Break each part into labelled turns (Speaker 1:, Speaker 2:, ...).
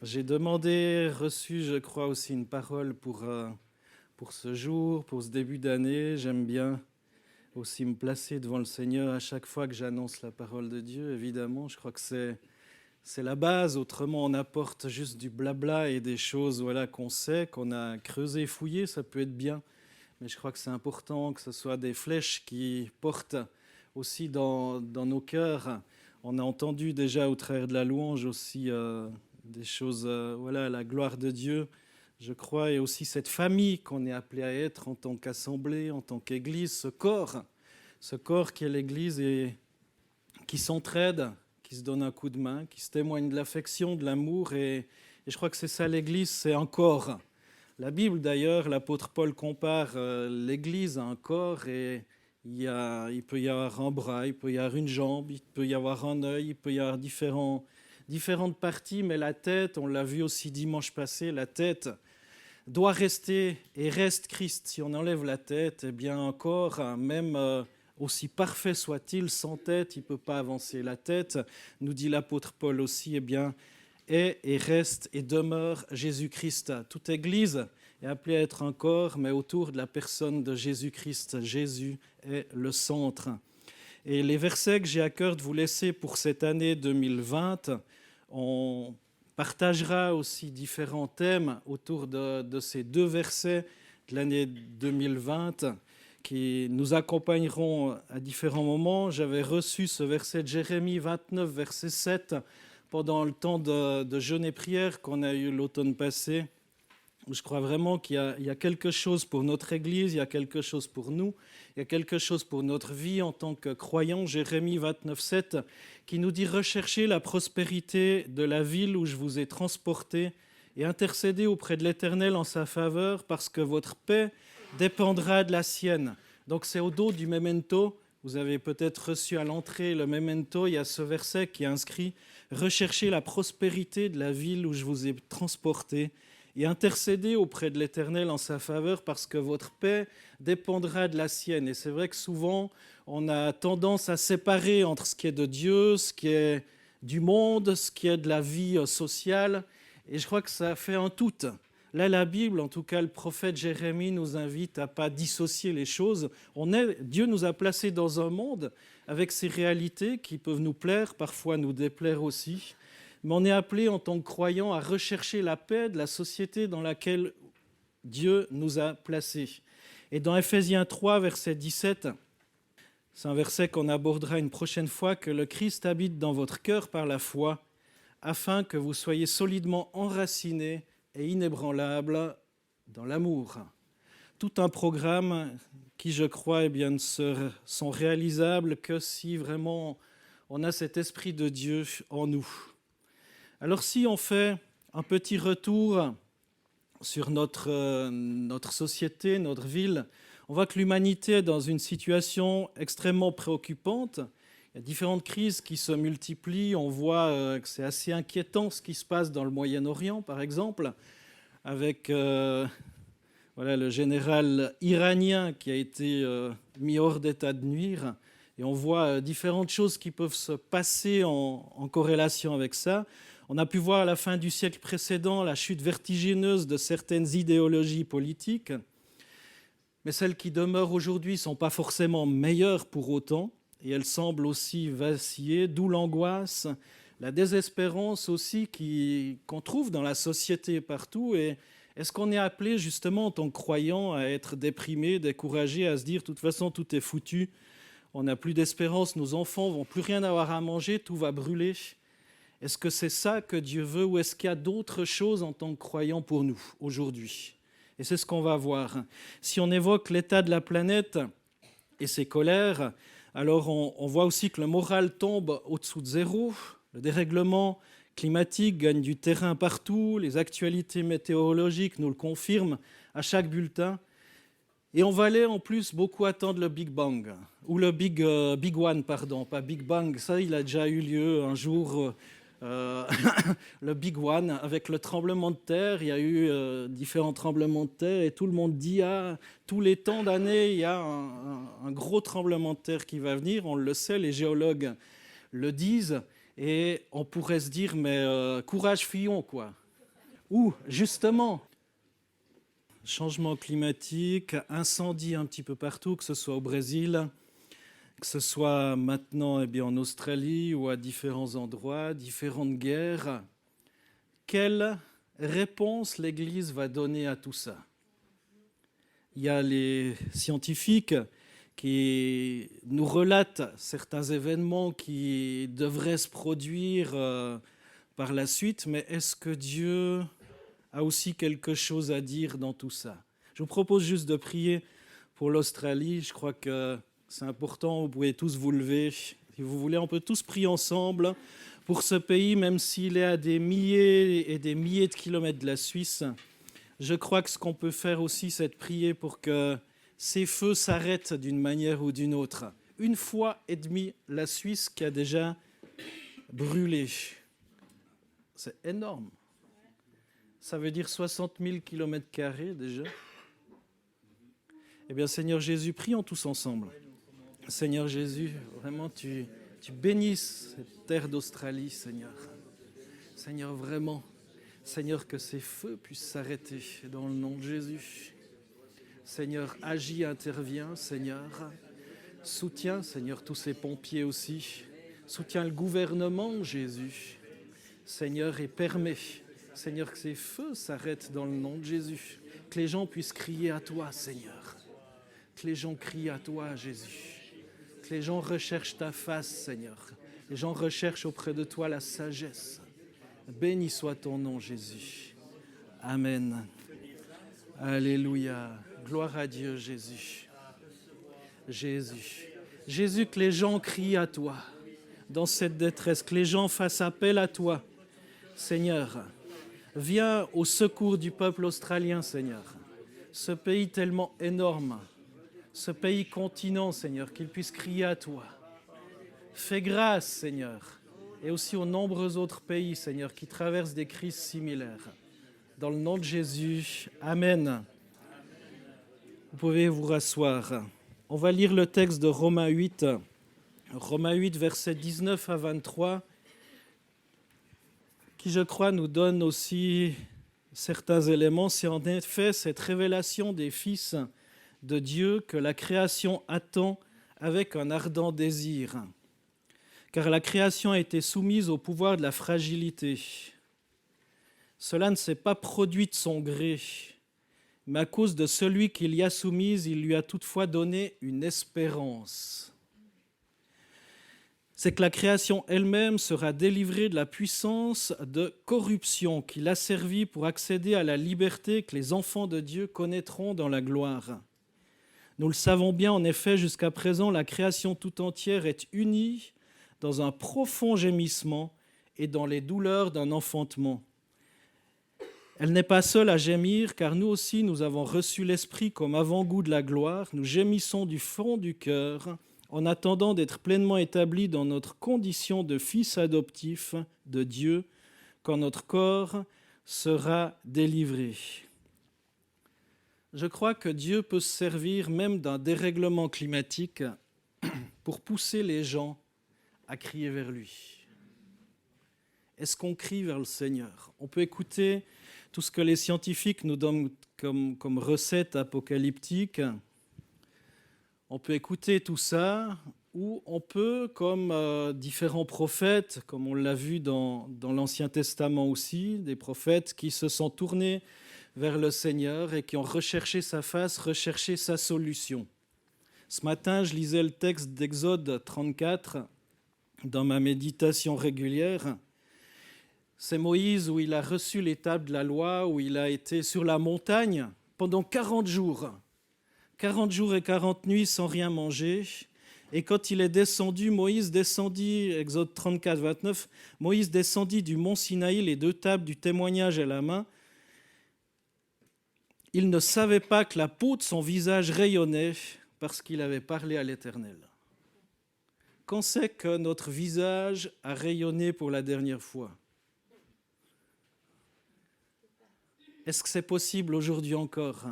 Speaker 1: J'ai demandé, reçu, je crois, aussi une parole pour ce jour, pour ce début d'année. J'aime bien aussi me placer devant le Seigneur à chaque fois que j'annonce la parole de Dieu, évidemment. Je crois que c'est la base. Autrement, on apporte juste du blabla et des choses voilà, qu'on sait, qu'on a creusé, fouillé. Ça peut être bien. Mais je crois que c'est important que ce soit des flèches qui portent aussi dans nos cœurs. On a entendu déjà au travers de la louange aussi des choses, voilà, la gloire de Dieu, je crois, et aussi cette famille qu'on est appelé à être en tant qu'assemblée, en tant qu'Église, ce corps qui est l'Église et qui s'entraide, qui se donne un coup de main, qui se témoigne de l'affection, de l'amour, et je crois que c'est ça l'Église, c'est un corps. La Bible d'ailleurs, l'apôtre Paul compare l'Église à un corps et il peut y avoir un bras, il peut y avoir une jambe, il peut y avoir un œil, il peut y avoir différentes parties, mais la tête, on l'a vu aussi dimanche passé, la tête doit rester et reste Christ. Si on enlève la tête, eh bien un corps, même aussi parfait soit-il, sans tête, il ne peut pas avancer. La tête, nous dit l'apôtre Paul aussi, eh bien, est et reste et demeure Jésus-Christ. Toute Église est appelée à être un corps, mais autour de la personne de Jésus-Christ. Jésus est le centre. Et les versets que j'ai à cœur de vous laisser pour cette année 2020, on partagera aussi différents thèmes autour de ces deux versets de l'année 2020 qui nous accompagneront à différents moments. J'avais reçu ce verset de Jérémie 29, verset 7, pendant le temps de jeûne et prière qu'on a eu l'automne passé. Je crois vraiment qu'il y a quelque chose pour notre Église, il y a quelque chose pour nous, il y a quelque chose pour notre vie en tant que croyants. Jérémie 29, 7, qui nous dit « Recherchez la prospérité de la ville où je vous ai transporté et intercédez auprès de l'Éternel en sa faveur, parce que votre paix dépendra de la sienne. » Donc c'est au dos du memento. Vous avez peut-être reçu à l'entrée le memento, il y a ce verset qui est inscrit « Recherchez la prospérité de la ville où je vous ai transporté et intercédez auprès de l'Éternel en sa faveur, parce que votre paix dépendra de la sienne. » Et c'est vrai que souvent, on a tendance à séparer entre ce qui est de Dieu, ce qui est du monde, ce qui est de la vie sociale. Et je crois que ça fait un tout. Là, la Bible, en tout cas le prophète Jérémie, nous invite à ne pas dissocier les choses. Dieu nous a placés dans un monde avec ces réalités qui peuvent nous plaire, parfois nous déplaire aussi. Mais on est appelé en tant que croyants à rechercher la paix de la société dans laquelle Dieu nous a placés. Et dans Ephésiens 3, verset 17, c'est un verset qu'on abordera une prochaine fois, que le Christ habite dans votre cœur par la foi, afin que vous soyez solidement enracinés et inébranlables dans l'amour. Tout un programme qui, je crois, ne sont réalisables que si vraiment on a cet esprit de Dieu en nous. Alors si on fait un petit retour sur notre société, notre ville, on voit que l'humanité est dans une situation extrêmement préoccupante. Il y a différentes crises qui se multiplient. On voit que c'est assez inquiétant ce qui se passe dans le Moyen-Orient, par exemple, avec le général iranien qui a été mis hors d'état de nuire. Et on voit différentes choses qui peuvent se passer en corrélation avec ça. On a pu voir à la fin du siècle précédent la chute vertigineuse de certaines idéologies politiques, mais celles qui demeurent aujourd'hui ne sont pas forcément meilleures pour autant, et elles semblent aussi vaciller, d'où l'angoisse, la désespérance aussi qu'on trouve dans la société partout. Et est-ce qu'on est appelé justement en tant que croyant à être déprimé, découragé, à se dire de toute façon tout est foutu, on n'a plus d'espérance, nos enfants ne vont plus rien avoir à manger, tout va brûler? Est-ce que c'est ça que Dieu veut, ou est-ce qu'il y a d'autres choses en tant que croyants pour nous aujourd'hui? Et c'est ce qu'on va voir. Si on évoque l'état de la planète et ses colères, alors on voit aussi que le moral tombe au-dessous de zéro. Le dérèglement climatique gagne du terrain partout. Les actualités météorologiques nous le confirment à chaque bulletin. Et on va aller en plus beaucoup attendre le Big Bang, ou le Big One, pardon, pas Big Bang, ça il a déjà eu lieu un jour, le Big One, avec le tremblement de terre. Il y a eu différents tremblements de terre et tout le monde dit tous les temps d'années, il y a un gros tremblement de terre qui va venir, on le sait, les géologues le disent, et on pourrait se dire, mais courage fillon, quoi. Ou, justement, changement climatique, incendie un petit peu partout, que ce soit au Brésil, que ce soit maintenant en Australie ou à différents endroits, différentes guerres. Quelle réponse l'Église va donner à tout ça? Il y a les scientifiques qui nous relatent certains événements qui devraient se produire par la suite, mais est-ce que Dieu a aussi quelque chose à dire dans tout ça? Je vous propose juste de prier pour l'Australie. Je crois que c'est important, vous pouvez tous vous lever. Si vous voulez, on peut tous prier ensemble pour ce pays, même s'il est à des milliers et des milliers de kilomètres de la Suisse. Je crois que ce qu'on peut faire aussi, c'est de prier pour que ces feux s'arrêtent d'une manière ou d'une autre. Une fois et demie, la Suisse qui a déjà brûlé. C'est énorme. Ça veut dire 60 000 km² déjà. Eh bien, Seigneur Jésus, prions tous ensemble. Seigneur Jésus, vraiment, tu bénisses cette terre d'Australie, Seigneur. Seigneur, vraiment. Seigneur, que ces feux puissent s'arrêter dans le nom de Jésus. Seigneur, agis, interviens, Seigneur. Soutiens, Seigneur, tous ces pompiers aussi. Soutiens le gouvernement, Jésus. Seigneur, et permets, Seigneur, que ces feux s'arrêtent dans le nom de Jésus. Que les gens puissent crier à toi, Seigneur. Que les gens crient à toi, Jésus. Que les gens recherchent ta face, Seigneur. Les gens recherchent auprès de toi la sagesse. Béni soit ton nom, Jésus. Amen. Alléluia. Gloire à Dieu, Jésus. Jésus. Jésus, que les gens crient à toi dans cette détresse, que les gens fassent appel à toi. Seigneur, viens au secours du peuple australien, Seigneur. Ce pays tellement énorme, ce pays continent, Seigneur, qu'il puisse crier à toi. Fais grâce, Seigneur, et aussi aux nombreux autres pays, Seigneur, qui traversent des crises similaires. Dans le nom de Jésus, Amen. Vous pouvez vous rasseoir. On va lire le texte de Romains 8, versets 19 à 23, qui, je crois, nous donne aussi certains éléments. C'est en effet cette révélation des fils de Dieu que la création attend avec un ardent désir. Car la création a été soumise au pouvoir de la fragilité. Cela ne s'est pas produit de son gré, mais à cause de celui qui l'y a soumise, il lui a toutefois donné une espérance. C'est que la création elle-même sera délivrée de la puissance de corruption qui l'a servi pour accéder à la liberté que les enfants de Dieu connaîtront dans la gloire. Nous le savons bien, en effet, jusqu'à présent, la création tout entière est unie dans un profond gémissement et dans les douleurs d'un enfantement. Elle n'est pas seule à gémir, car nous aussi, nous avons reçu l'Esprit comme avant-goût de la gloire. Nous gémissons du fond du cœur, en attendant d'être pleinement établis dans notre condition de fils adoptifs de Dieu, quand notre corps sera délivré. Je crois que Dieu peut se servir même d'un dérèglement climatique pour pousser les gens à crier vers lui. Est-ce qu'on crie vers le Seigneur? On peut écouter tout ce que les scientifiques nous donnent comme recette apocalyptique. On peut écouter tout ça, ou on peut, comme différents prophètes, comme on l'a vu dans l'Ancien Testament aussi, des prophètes qui se sont tournés vers le Seigneur et qui ont recherché sa face, recherché sa solution. Ce matin, je lisais le texte d'Exode 34 dans ma méditation régulière. C'est Moïse où il a reçu les tables de la loi, où il a été sur la montagne pendant 40 jours. 40 jours et 40 nuits sans rien manger. Et quand il est descendu, Moïse descendit, Exode 34, 29, Moïse descendit du mont Sinaï, les 2 tables du témoignage à la main. Il ne savait pas que la peau de son visage rayonnait parce qu'il avait parlé à l'Éternel. Quand c'est que notre visage a rayonné pour la dernière fois? Est-ce que c'est possible aujourd'hui encore?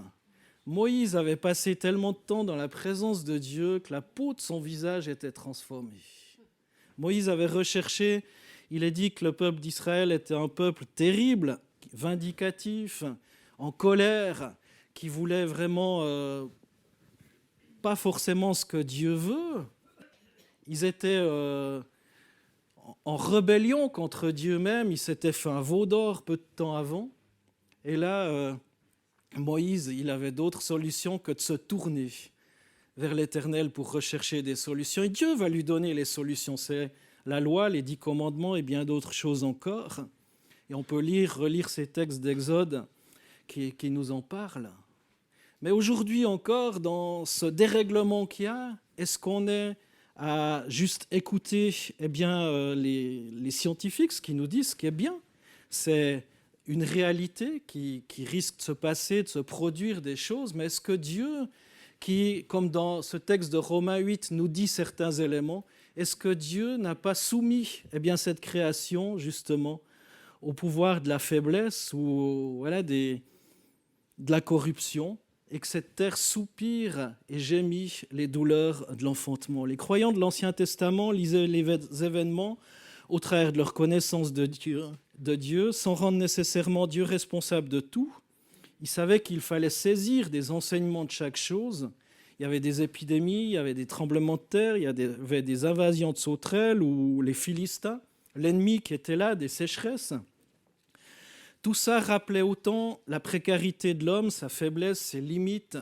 Speaker 1: Moïse avait passé tellement de temps dans la présence de Dieu que la peau de son visage était transformée. Moïse avait recherché, il est dit que le peuple d'Israël était un peuple terrible, vindicatifs, en colère, qui voulaient vraiment pas forcément ce que Dieu veut. Ils étaient en rébellion contre Dieu même. Ils s'étaient fait un veau d'or peu de temps avant. Et là, Moïse, il avait d'autres solutions que de se tourner vers l'Éternel pour rechercher des solutions. Et Dieu va lui donner les solutions. C'est la loi, les 10 commandements et bien d'autres choses encore. Et on peut relire ces textes d'Exode qui nous en parlent. Mais aujourd'hui encore, dans ce dérèglement qu'il y a, est-ce qu'on est à juste écouter les scientifiques, ce qu'ils nous disent, ce qui est bien? C'est une réalité qui risque de se passer, de se produire des choses, mais est-ce que Dieu, qui, comme dans ce texte de Romains 8, nous dit certains éléments, est-ce que Dieu n'a pas soumis cette création, justement, au pouvoir de la faiblesse ou de la corruption, et que cette terre soupire et gémit les douleurs de l'enfantement? Les croyants de l'Ancien Testament lisaient les événements au travers de leur connaissance de Dieu, sans rendre nécessairement Dieu responsable de tout. Ils savaient qu'il fallait saisir des enseignements de chaque chose. Il y avait des épidémies, il y avait des tremblements de terre, il y avait des invasions de sauterelles ou les Philistins, l'ennemi qui était là, des sécheresses. Tout ça rappelait autant la précarité de l'homme, sa faiblesse, ses limites,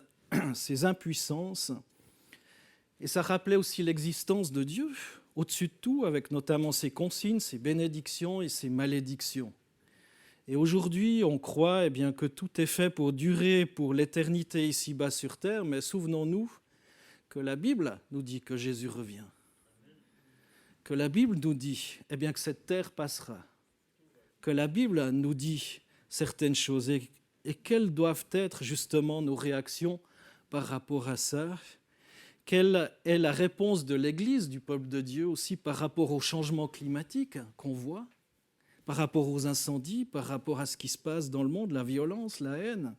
Speaker 1: ses impuissances. Et ça rappelait aussi l'existence de Dieu, au-dessus de tout, avec notamment ses consignes, ses bénédictions et ses malédictions. Et aujourd'hui, on croit que tout est fait pour durer pour l'éternité ici-bas sur terre, mais souvenons-nous que la Bible nous dit que Jésus revient. Que la Bible nous dit que cette terre passera. Que la Bible nous dit certaines choses et quelles doivent être justement nos réactions par rapport à ça. Quelle est la réponse de l'Église, du peuple de Dieu aussi par rapport au changement climatique qu'on voit, par rapport aux incendies, par rapport à ce qui se passe dans le monde, la violence, la haine.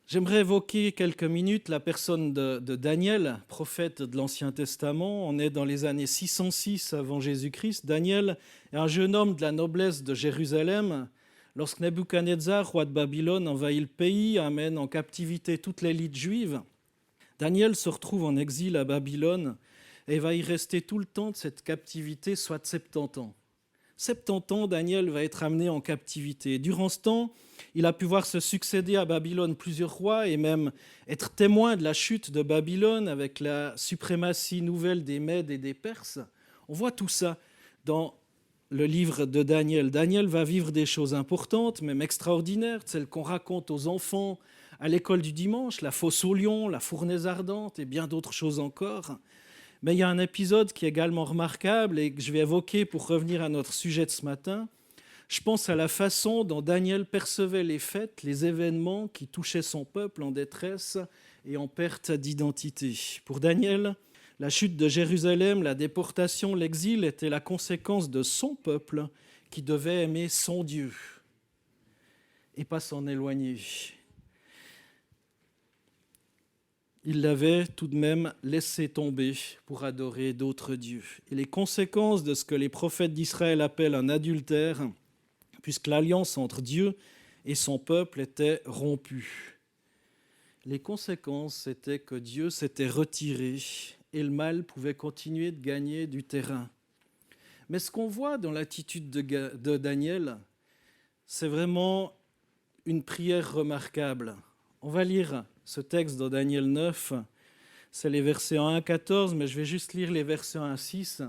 Speaker 1: J'aimerais évoquer quelques minutes la personne de Daniel, prophète de l'Ancien Testament. On est dans les années 606 avant Jésus-Christ. Daniel est un jeune homme de la noblesse de Jérusalem. Lorsque Nebuchadnezzar, roi de Babylone, envahit le pays, amène en captivité toute l'élite juive, Daniel se retrouve en exil à Babylone et va y rester tout le temps de cette captivité, soit 70 ans. 70 ans, Daniel va être amené en captivité. Durant ce temps, il a pu voir se succéder à Babylone plusieurs rois et même être témoin de la chute de Babylone avec la suprématie nouvelle des Mèdes et des Perses. On voit tout ça dans le livre de Daniel. Daniel va vivre des choses importantes, même extraordinaires, celles qu'on raconte aux enfants à l'école du dimanche, la fosse aux lions, la fournaise ardente et bien d'autres choses encore. Mais il y a un épisode qui est également remarquable et que je vais évoquer pour revenir à notre sujet de ce matin. Je pense à la façon dont Daniel percevait les fêtes, les événements qui touchaient son peuple en détresse et en perte d'identité. Pour Daniel, la chute de Jérusalem, la déportation, l'exil étaient la conséquence de son peuple qui devait aimer son Dieu et pas s'en éloigner. Il l'avait tout de même laissé tomber pour adorer d'autres dieux. Et les conséquences de ce que les prophètes d'Israël appellent un adultère, puisque l'alliance entre Dieu et son peuple était rompue. Les conséquences, c'était que Dieu s'était retiré et le mal pouvait continuer de gagner du terrain. Mais ce qu'on voit dans l'attitude de Daniel, c'est vraiment une prière remarquable. On va lire ce texte dans Daniel 9, c'est les versets 1 à 14, mais je vais juste lire les versets 1 à 6.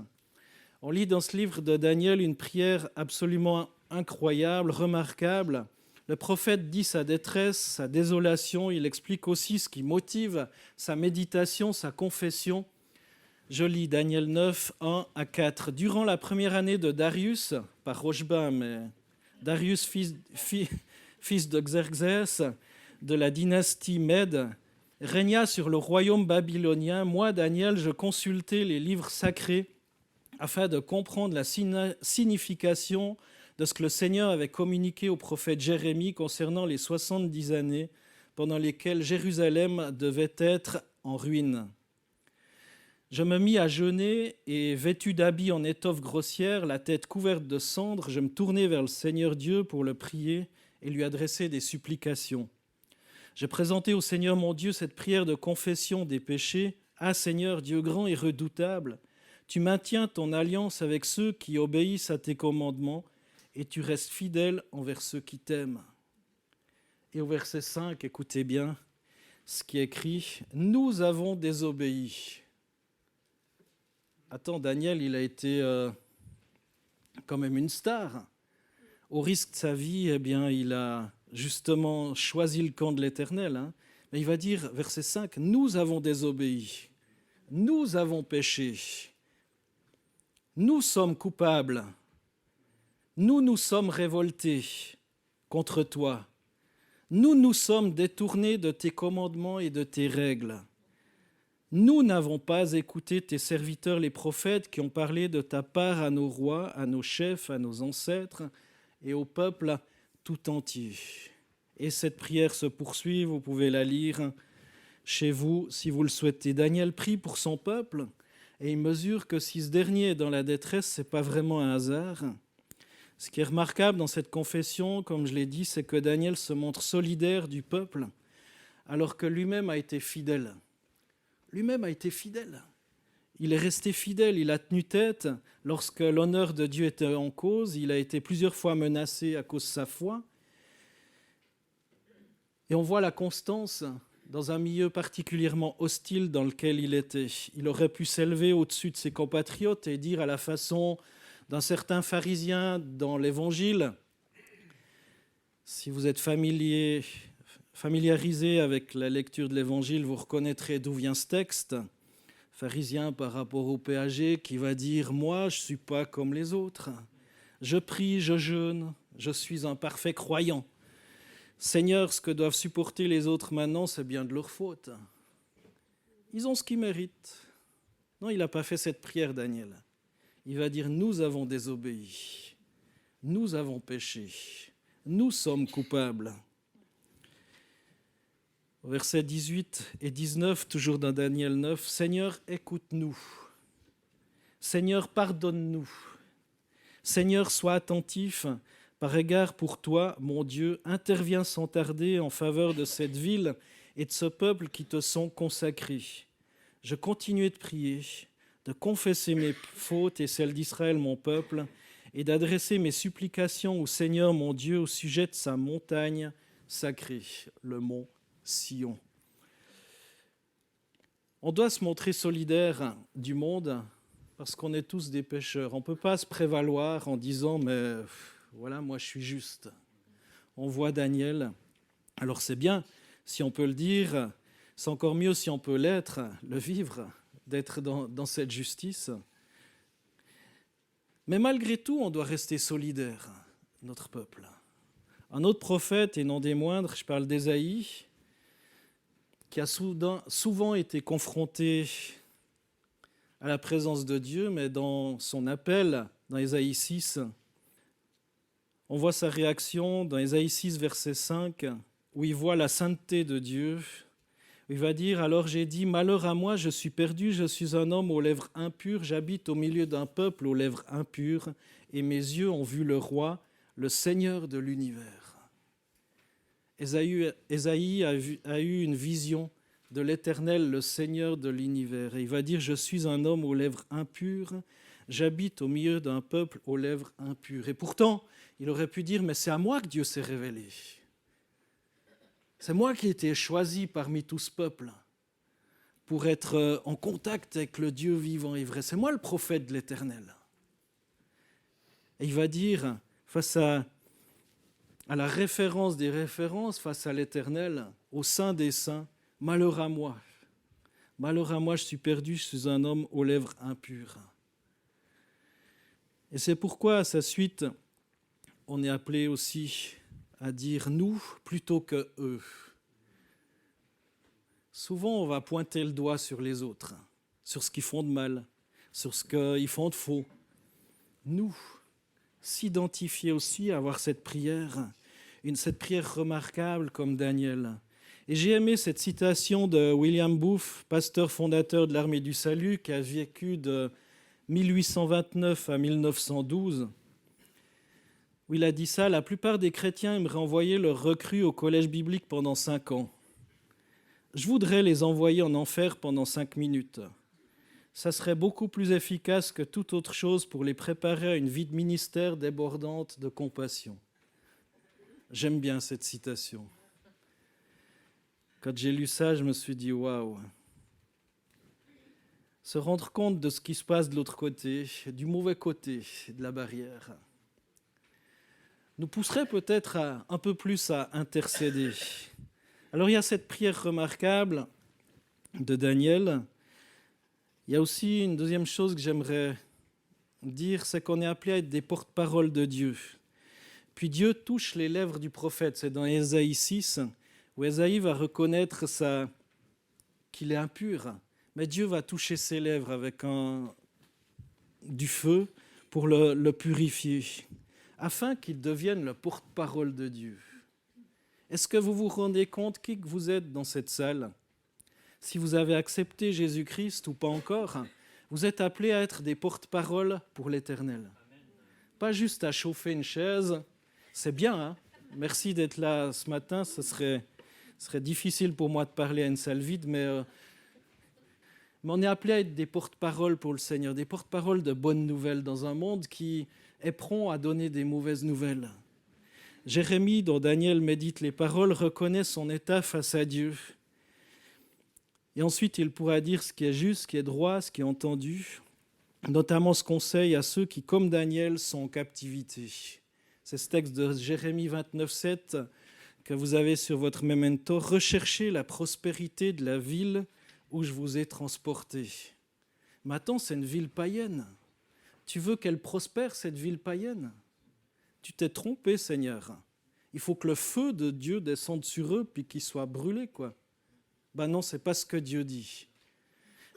Speaker 1: On lit dans ce livre de Daniel une prière absolument incroyable, remarquable. Le prophète dit sa détresse, sa désolation, il explique aussi ce qui motive sa méditation, sa confession. Je lis Daniel 9, 1 à 4. Durant la première année de Darius, pas Rochebin, mais Darius, fils de Xerxès, de la dynastie Mède, régna sur le royaume babylonien. Moi, Daniel, je consultais les livres sacrés afin de comprendre la signification de ce que le Seigneur avait communiqué au prophète Jérémie concernant les 70 années pendant lesquelles Jérusalem devait être en ruine. Je me mis à jeûner et, vêtu d'habits en étoffe grossière, la tête couverte de cendres, je me tournai vers le Seigneur Dieu pour le prier et lui adresser des supplications. J'ai présenté au Seigneur mon Dieu cette prière de confession des péchés. Ah Seigneur, Dieu grand et redoutable, tu maintiens ton alliance avec ceux qui obéissent à tes commandements et tu restes fidèle envers ceux qui t'aiment. Et au verset 5, écoutez bien ce qui est écrit, « Nous avons désobéi ». Attends, Daniel, il a été quand même une star. Au risque de sa vie, eh bien, il a justement choisi le camp de l'Éternel. Mais il va dire, verset 5, « Nous avons désobéi, nous avons péché, nous sommes coupables, nous nous sommes révoltés contre toi, nous nous sommes détournés de tes commandements et de tes règles. Nous n'avons pas écouté tes serviteurs les prophètes qui ont parlé de ta part à nos rois, à nos chefs, à nos ancêtres et au peuple tout entier. » Et cette prière se poursuit, vous pouvez la lire chez vous si vous le souhaitez. Daniel prie pour son peuple et il mesure que si ce dernier est dans la détresse, ce n'est pas vraiment un hasard. Ce qui est remarquable dans cette confession, comme je l'ai dit, c'est que Daniel se montre solidaire du peuple alors que lui-même a été fidèle. Lui-même a été fidèle. Il est resté fidèle, il a tenu tête lorsque l'honneur de Dieu était en cause. Il a été plusieurs fois menacé à cause de sa foi. Et on voit la constance dans un milieu particulièrement hostile dans lequel il était. Il aurait pu s'élever au-dessus de ses compatriotes et dire à la façon d'un certain pharisien dans l'Évangile, si vous êtes familiarisé avec la lecture de l'Évangile, vous reconnaîtrez d'où vient ce texte. Pharisien par rapport au péager qui va dire « Moi, je ne suis pas comme les autres. Je prie, je jeûne, je suis un parfait croyant. Seigneur, ce que doivent supporter les autres maintenant, c'est bien de leur faute. Ils ont ce qu'ils méritent. » Non, il n'a pas fait cette prière, Daniel. Il va dire « Nous avons désobéi. Nous avons péché. Nous sommes coupables. » Versets 18 et 19, toujours dans Daniel 9, « Seigneur, écoute-nous. Seigneur, pardonne-nous. Seigneur, sois attentif. Par égard pour toi, mon Dieu, interviens sans tarder en faveur de cette ville et de ce peuple qui te sont consacrés. Je continuai de prier, de confesser mes fautes et celles d'Israël, mon peuple, et d'adresser mes supplications au Seigneur, mon Dieu, au sujet de sa montagne sacrée, le mont Sion. » On doit se montrer solidaire du monde parce qu'on est tous des pécheurs. On ne peut pas se prévaloir en disant « mais voilà, moi je suis juste ». On voit Daniel. Alors c'est bien si on peut le dire, c'est encore mieux si on peut l'être, le vivre, d'être dans cette justice. Mais malgré tout, on doit rester solidaire, notre peuple. Un autre prophète, et non des moindres, je parle d'Ésaïe, qui a souvent été confronté à la présence de Dieu, mais dans son appel, dans Ésaïe 6, on voit sa réaction dans Ésaïe 6, verset 5, où il voit la sainteté de Dieu. Il va dire « Alors j'ai dit, malheur à moi, je suis perdu, je suis un homme aux lèvres impures, j'habite au milieu d'un peuple aux lèvres impures, et mes yeux ont vu le roi, le Seigneur de l'univers. » Ésaïe a eu une vision de l'Éternel, le Seigneur de l'univers. Et il va dire « Je suis un homme aux lèvres impures, j'habite au milieu d'un peuple aux lèvres impures. » Et pourtant, il aurait pu dire « Mais c'est à moi que Dieu s'est révélé. C'est moi qui ai été choisi parmi tout ce peuple pour être en contact avec le Dieu vivant et vrai. C'est moi le prophète de l'Éternel. » Et il va dire, face à la référence des références, face à l'Éternel, au sein des saints, « Malheur à moi, je suis perdu, je suis un homme aux lèvres impures. » Et c'est pourquoi, à sa suite, on est appelé aussi à dire « nous » plutôt que « eux ». Souvent, on va pointer le doigt sur les autres, sur ce qu'ils font de mal, sur ce qu'ils font de faux. Nous, s'identifier aussi, avoir cette prière remarquable comme Daniel. Et j'ai aimé cette citation de William Booth, pasteur fondateur de l'Armée du Salut, qui a vécu de 1829 à 1912, où il a dit ça: « La plupart des chrétiens aimeraient envoyer leurs recrues au collège biblique pendant 5 ans. Je voudrais les envoyer en enfer pendant 5 minutes. Ça serait beaucoup plus efficace que toute autre chose pour les préparer à une vie de ministère débordante de compassion. » J'aime bien cette citation. Quand j'ai lu ça, je me suis dit, waouh. Se rendre compte de ce qui se passe de l'autre côté, du mauvais côté de la barrière, nous pousserait peut-être un peu plus à intercéder. Alors il y a cette prière remarquable de Daniel. Il y a aussi une deuxième chose que j'aimerais dire, c'est qu'on est appelé à être des porte-parole de Dieu. Puis Dieu touche les lèvres du prophète. C'est dans Ésaïe 6, où Ésaïe va reconnaître qu'il est impur. Mais Dieu va toucher ses lèvres avec du feu pour le purifier, afin qu'il devienne le porte-parole de Dieu. Est-ce que vous vous rendez compte qui que vous êtes dans cette salle? Si vous avez accepté Jésus-Christ ou pas encore, vous êtes appelés à être des porte-parole pour l'Éternel. Pas juste à chauffer une chaise. C'est bien, hein? Merci d'être là ce matin. Ce serait difficile pour moi de parler à une salle vide, mais on est appelés à être des porte-parole pour le Seigneur, des porte-parole de bonnes nouvelles dans un monde qui est prompt à donner des mauvaises nouvelles. Jérémie, dont Daniel médite les paroles, reconnaît son état face à Dieu. Et ensuite, il pourra dire ce qui est juste, ce qui est droit, ce qui est entendu, notamment ce conseil à ceux qui, comme Daniel, sont en captivité. C'est ce texte de Jérémie 29, 7 que vous avez sur votre memento. « Recherchez la prospérité de la ville où je vous ai transporté. » Maintenant, c'est une ville païenne. Tu veux qu'elle prospère, cette ville païenne? Tu t'es trompé, Seigneur. Il faut que le feu de Dieu descende sur eux puis qu'ils soient brûlés, quoi. Ben non, c'est pas ce que Dieu dit.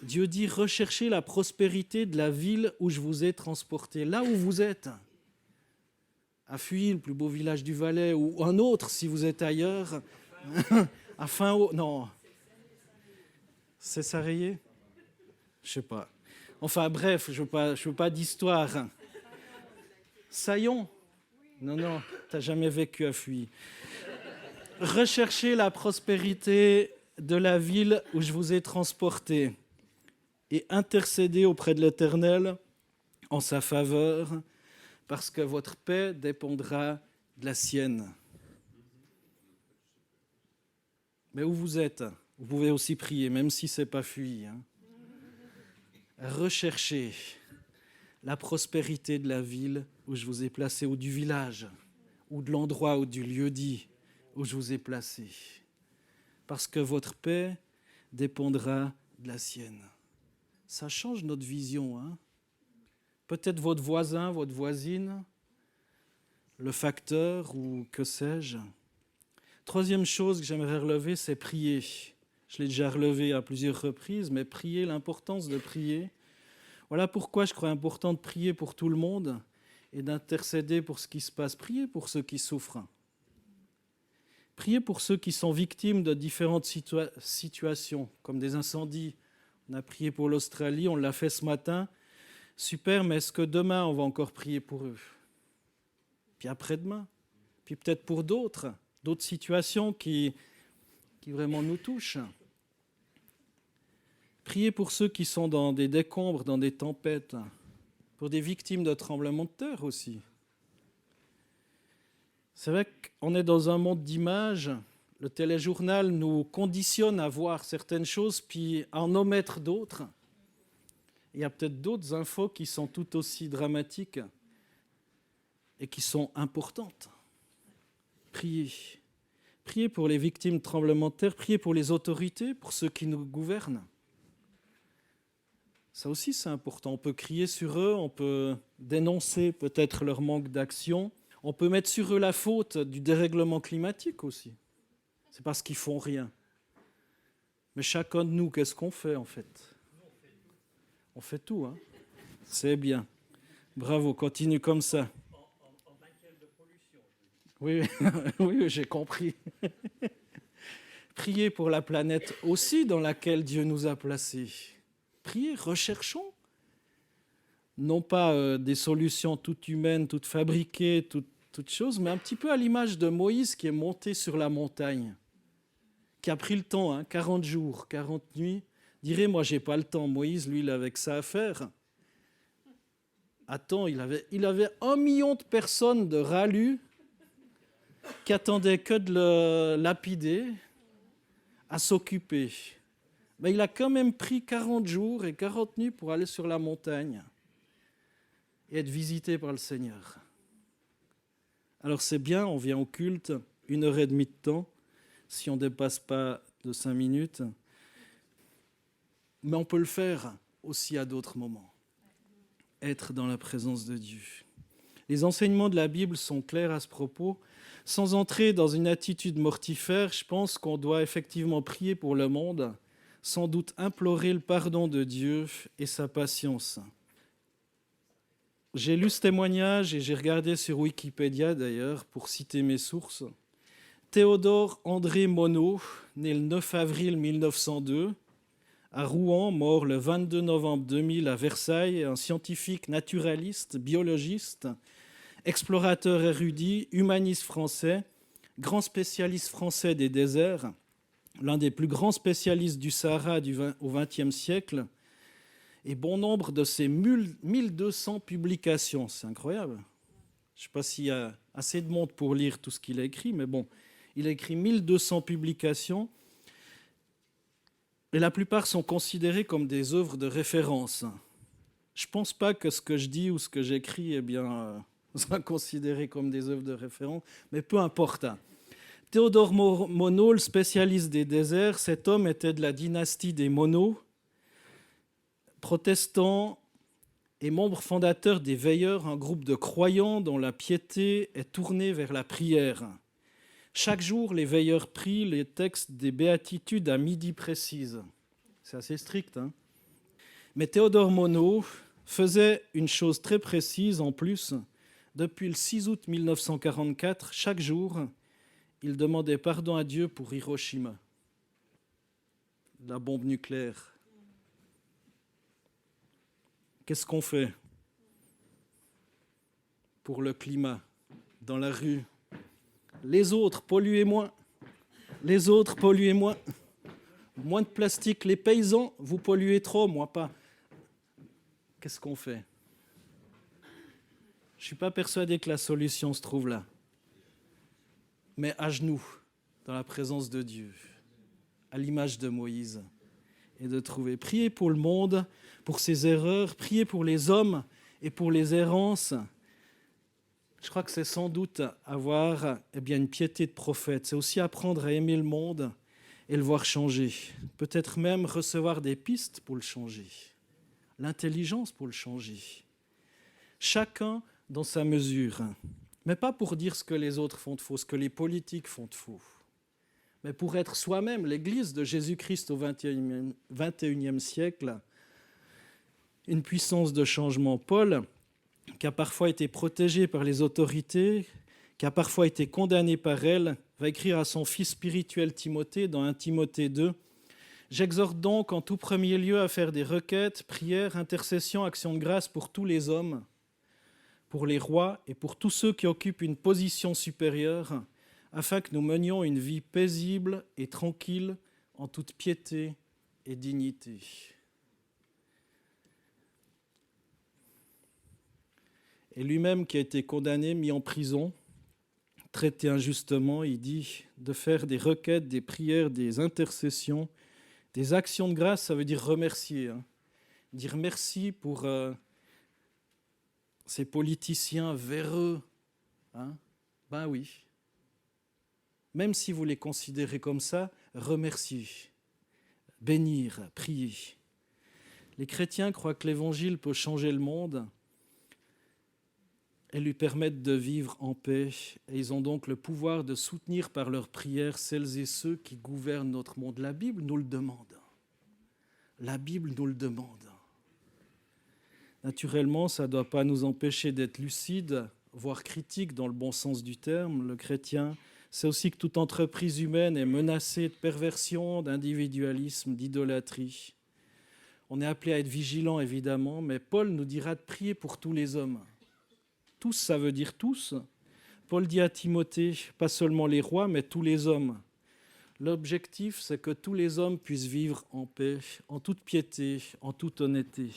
Speaker 1: Dieu dit: recherchez la prospérité de la ville où je vous ai transporté. Là où vous êtes, à Fuy, le plus beau village du Valais, ou un autre si vous êtes ailleurs, à Fin-Haut, non. C'est Sarayé? Je sais pas. Enfin bref, je veux pas d'histoire. Saillon? Non, t'as jamais vécu à Fuy. Recherchez la prospérité de la ville où je vous ai transporté et intercédez auprès de l'Éternel en sa faveur, parce que votre paix dépendra de la sienne. Mais où vous êtes, vous pouvez aussi prier, même si ce n'est pas Fuy. Recherchez la prospérité de la ville où je vous ai placé, ou du village, ou de l'endroit, ou du lieu-dit où je vous ai placé. Parce que votre paix dépendra de la sienne. Ça change notre vision, hein? Peut-être votre voisin, votre voisine, le facteur ou que sais-je. Troisième chose que j'aimerais relever, c'est prier. Je l'ai déjà relevé à plusieurs reprises, mais prier, l'importance de prier. Voilà pourquoi je crois important de prier pour tout le monde et d'intercéder pour ce qui se passe. Prier pour ceux qui souffrent. Prier pour ceux qui sont victimes de différentes situations, comme des incendies. On a prié pour l'Australie, on l'a fait ce matin. Super, mais est-ce que demain, on va encore prier pour eux? Puis après-demain? Puis peut-être pour d'autres situations qui vraiment nous touchent. Prier pour ceux qui sont dans des décombres, dans des tempêtes, pour des victimes de tremblements de terre aussi. C'est vrai qu'on est dans un monde d'images. Le téléjournal nous conditionne à voir certaines choses puis à en omettre d'autres. Il y a peut-être d'autres infos qui sont tout aussi dramatiques et qui sont importantes. Priez. Priez pour les victimes de tremblements de terre, priez pour les autorités, pour ceux qui nous gouvernent. Ça aussi, c'est important. On peut crier sur eux, on peut dénoncer peut-être leur manque d'action. On peut mettre sur eux la faute du dérèglement climatique aussi. C'est parce qu'ils ne font rien. Mais chacun de nous, qu'est-ce qu'on fait en fait? On fait tout, hein? C'est bien. Bravo, continue comme ça. En matière de pollution. Oui, oui, j'ai compris. Priez pour la planète aussi dans laquelle Dieu nous a placés. Priez, recherchons. Non pas des solutions toutes humaines, toutes fabriquées, toutes choses, mais un petit peu à l'image de Moïse qui est monté sur la montagne, qui a pris le temps, 40 jours, 40 nuits. Dirait, moi, j'ai pas le temps. Moïse, lui, il avait que ça à faire. Attends, il avait 1 million de personnes de ralus qui attendaient que de le lapider, à s'occuper. Mais il a quand même pris 40 jours et 40 nuits pour aller sur la montagne et être visité par le Seigneur. Alors c'est bien, on vient au culte, 1h30 de temps, si on ne dépasse pas de 5 minutes. Mais on peut le faire aussi à d'autres moments. Être dans la présence de Dieu. Les enseignements de la Bible sont clairs à ce propos. Sans entrer dans une attitude mortifère, je pense qu'on doit effectivement prier pour le monde, sans doute implorer le pardon de Dieu et sa patience. J'ai lu ce témoignage et j'ai regardé sur Wikipédia d'ailleurs pour citer mes sources. Théodore André Monod, né le 9 avril 1902, à Rouen, mort le 22 novembre 2000 à Versailles, un scientifique naturaliste, biologiste, explorateur érudit, humaniste français, grand spécialiste français des déserts, l'un des plus grands spécialistes du Sahara au XXe siècle, et bon nombre de ses 1200 publications. C'est incroyable. Je ne sais pas s'il y a assez de monde pour lire tout ce qu'il a écrit, mais bon, il a écrit 1200 publications, et la plupart sont considérées comme des œuvres de référence. Je ne pense pas que ce que je dis ou ce que j'écris soit considéré comme des œuvres de référence, mais peu importe. Théodore Monod, le spécialiste des déserts, cet homme était de la dynastie des Monod, protestant et membre fondateur des Veilleurs, un groupe de croyants dont la piété est tournée vers la prière. Chaque jour, les Veilleurs prient les textes des béatitudes à midi précise. C'est assez strict, Mais Théodore Monod faisait une chose très précise en plus. Depuis le 6 août 1944, chaque jour, il demandait pardon à Dieu pour Hiroshima, la bombe nucléaire. Qu'est-ce qu'on fait pour le climat dans la rue? Les autres, polluez moins. Les autres, polluez moins. Moins de plastique. Les paysans, vous polluez trop, moi pas. Qu'est-ce qu'on fait? Je ne suis pas persuadé que la solution se trouve là. Mais à genoux, dans la présence de Dieu, à l'image de Moïse, et de trouver. Priez pour le monde, pour ses erreurs, priez pour les hommes et pour les errances. Je crois que c'est sans doute avoir une piété de prophète. C'est aussi apprendre à aimer le monde et le voir changer. Peut-être même recevoir des pistes pour le changer, l'intelligence pour le changer. Chacun dans sa mesure, mais pas pour dire ce que les autres font de faux, ce que les politiques font de faux, mais pour être soi-même l'Église de Jésus-Christ au XXIe siècle, une puissance de changement. Paul, qui a parfois été protégé par les autorités, qui a parfois été condamné par elles, va écrire à son fils spirituel Timothée dans 1 Timothée 2 « J'exhorte donc en tout premier lieu à faire des requêtes, prières, intercessions, actions de grâce pour tous les hommes, pour les rois et pour tous ceux qui occupent une position supérieure, afin que nous menions une vie paisible et tranquille en toute piété et dignité. » Et lui-même qui a été condamné, mis en prison, traité injustement, il dit de faire des requêtes, des prières, des intercessions, des actions de grâce, ça veut dire remercier. Dire merci pour ces politiciens véreux. Ben oui. Même si vous les considérez comme ça, remercier, bénir, prier. Les chrétiens croient que l'Évangile peut changer le monde et lui permettre de vivre en paix. Et ils ont donc le pouvoir de soutenir par leurs prières celles et ceux qui gouvernent notre monde. La Bible nous le demande. La Bible nous le demande. Naturellement, ça ne doit pas nous empêcher d'être lucides, voire critiques dans le bon sens du terme. Le chrétien C'est aussi que toute entreprise humaine est menacée de perversion, d'individualisme, d'idolâtrie. On est appelé à être vigilant, évidemment, mais Paul nous dira de prier pour tous les hommes. Tous, ça veut dire tous. Paul dit à Timothée, pas seulement les rois, mais tous les hommes. L'objectif, c'est que tous les hommes puissent vivre en paix, en toute piété, en toute honnêteté.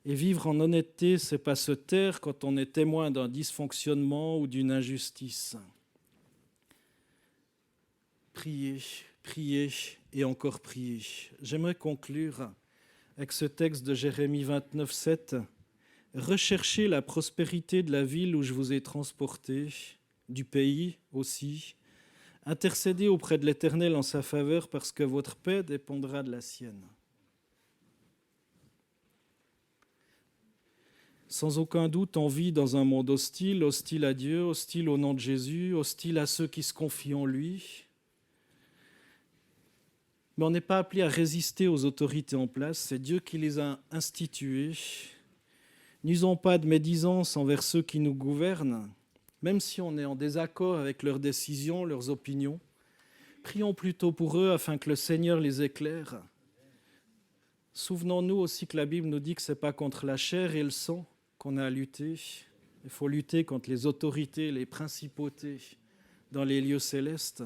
Speaker 1: Et vivre en honnêteté, c'est pas se taire quand on est témoin d'un dysfonctionnement ou d'une injustice. Prier, prier et encore prier. J'aimerais conclure avec ce texte de Jérémie 29, 7. Recherchez la prospérité de la ville où je vous ai transporté, du pays aussi. Intercédez auprès de l'Éternel en sa faveur parce que votre paix dépendra de la sienne. Sans aucun doute, on vit dans un monde hostile, hostile à Dieu, hostile au nom de Jésus, hostile à ceux qui se confient en lui. Mais on n'est pas appelé à résister aux autorités en place, c'est Dieu qui les a instituées. N'usons pas de médisance envers ceux qui nous gouvernent, même si on est en désaccord avec leurs décisions, leurs opinions. Prions plutôt pour eux afin que le Seigneur les éclaire. Souvenons-nous aussi que la Bible nous dit que ce n'est pas contre la chair et le sang qu'on a à lutter. Il faut lutter contre les autorités, les principautés dans les lieux célestes.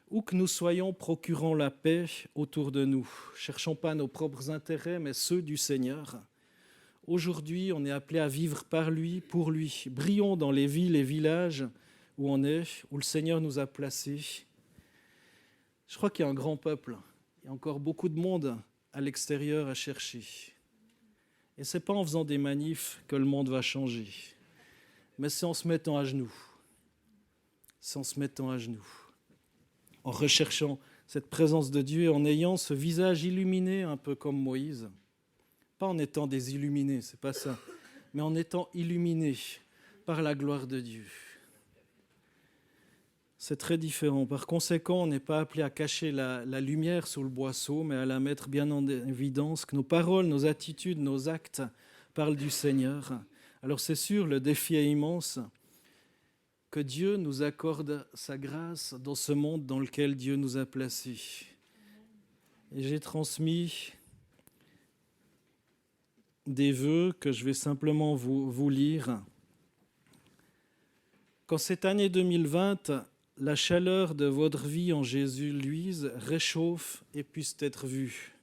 Speaker 1: Où que nous soyons, procurons la paix autour de nous. Cherchons pas nos propres intérêts, mais ceux du Seigneur. Aujourd'hui, on est appelé à vivre par lui, pour lui. Brillons dans les villes et villages où on est, où le Seigneur nous a placés. Je crois qu'il y a un grand peuple. Il y a encore beaucoup de monde à l'extérieur à chercher. Et ce n'est pas en faisant des manifs que le monde va changer, mais c'est en se mettant à genoux. C'est en se mettant à genoux, en recherchant cette présence de Dieu et en ayant ce visage illuminé un peu comme Moïse. Pas en étant des illuminés, c'est pas ça, mais en étant illuminés par la gloire de Dieu. C'est très différent. Par conséquent, on n'est pas appelé à cacher la lumière sous le boisseau, mais à la mettre bien en évidence, que nos paroles, nos attitudes, nos actes parlent du Seigneur. Alors c'est sûr, le défi est immense, que Dieu nous accorde sa grâce dans ce monde dans lequel Dieu nous a placés. Et j'ai transmis des vœux que je vais simplement vous lire. Quand cette année 2020, la chaleur de votre vie en Jésus luise, réchauffe et puisse être vue.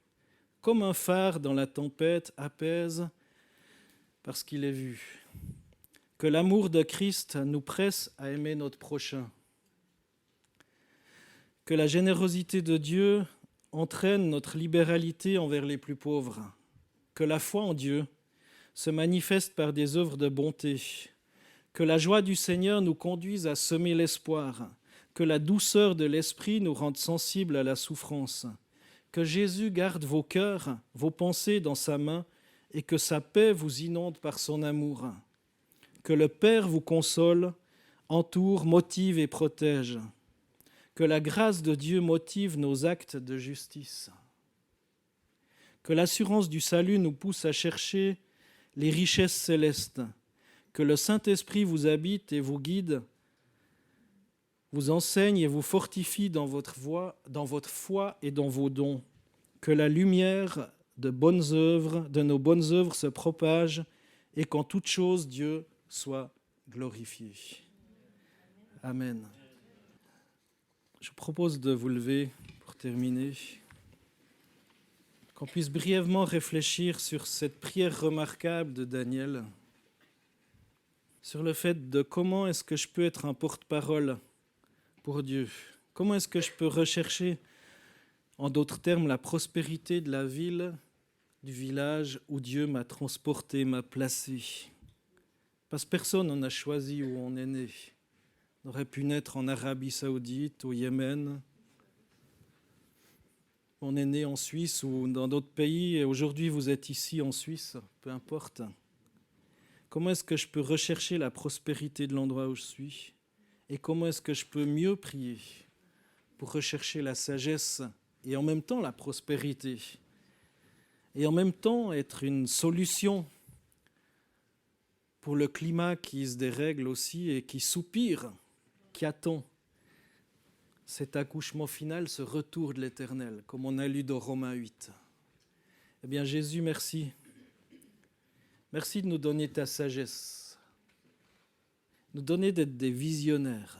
Speaker 1: Comme un phare dans la tempête apaise parce qu'il est vu. Que l'amour de Christ nous presse à aimer notre prochain. Que la générosité de Dieu entraîne notre libéralité envers les plus pauvres. Que la foi en Dieu se manifeste par des œuvres de bonté. Que la joie du Seigneur nous conduise à semer l'espoir. Que la douceur de l'esprit nous rende sensibles à la souffrance. Que Jésus garde vos cœurs, vos pensées dans sa main et que sa paix vous inonde par son amour. Que le Père vous console, entoure, motive et protège. Que la grâce de Dieu motive nos actes de justice. Que l'assurance du salut nous pousse à chercher les richesses célestes. Que le Saint-Esprit vous habite et vous guide, vous enseigne et vous fortifie dans votre foi et dans vos dons. Que la lumière de nos bonnes œuvres se propage et qu'en toute chose Dieu soit glorifié. Amen. Je vous propose de vous lever pour terminer, qu'on puisse brièvement réfléchir sur cette prière remarquable de Daniel, sur le fait de comment est-ce que je peux être un porte-parole pour Dieu. Comment est-ce que je peux rechercher, en d'autres termes, la prospérité de la ville, du village où Dieu m'a transporté, m'a placé. Parce que personne n'en a choisi où on est né. On aurait pu naître en Arabie Saoudite, au Yémen. On est né en Suisse ou dans d'autres pays et aujourd'hui vous êtes ici en Suisse, peu importe. Comment est-ce que je peux rechercher la prospérité de l'endroit où je suis? Et comment est-ce que je peux mieux prier pour rechercher la sagesse et en même temps la prospérité? Et en même temps être une solution pour le climat qui se dérègle aussi et qui soupire, qui attend cet accouchement final, ce retour de l'Éternel, comme on a lu dans Romains 8. Eh bien Jésus, merci. Merci de nous donner ta sagesse, nous donner d'être des visionnaires,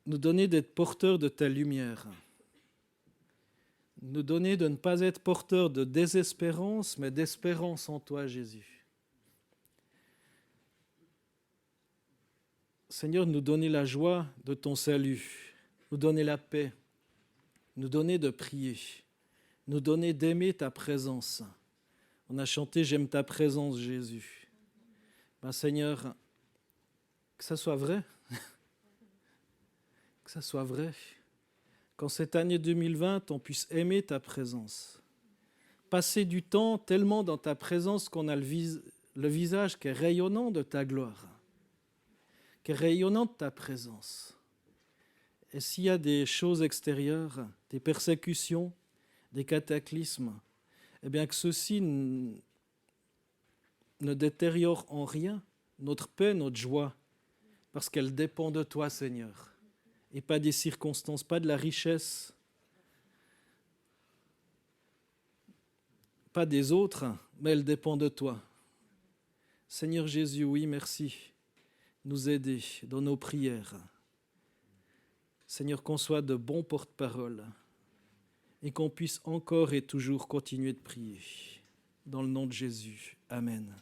Speaker 1: nous donner d'être porteurs de ta lumière, nous donner de ne pas être porteurs de désespérance, mais d'espérance en toi, Jésus. Seigneur, nous donner la joie de ton salut, nous donner la paix, nous donner de prier, nous donner d'aimer ta présence. On a chanté « J'aime ta présence, Jésus ». Ben, Seigneur, que ça soit vrai, que ça soit vrai. Qu'en cette année 2020, on puisse aimer ta présence. Passer du temps tellement dans ta présence qu'on a le visage qui est rayonnant de ta gloire, qui est rayonnant de ta présence. Et s'il y a des choses extérieures, des persécutions, des cataclysmes, eh bien que ceux-ci ne détériorent en rien notre paix, notre joie, parce qu'elle dépend de toi, Seigneur, et pas des circonstances, pas de la richesse, pas des autres, mais elle dépend de toi. Seigneur Jésus, oui, merci, nous aider dans nos prières. Seigneur, qu'on soit de bons porte-parole et qu'on puisse encore et toujours continuer de prier. Dans le nom de Jésus. Amen.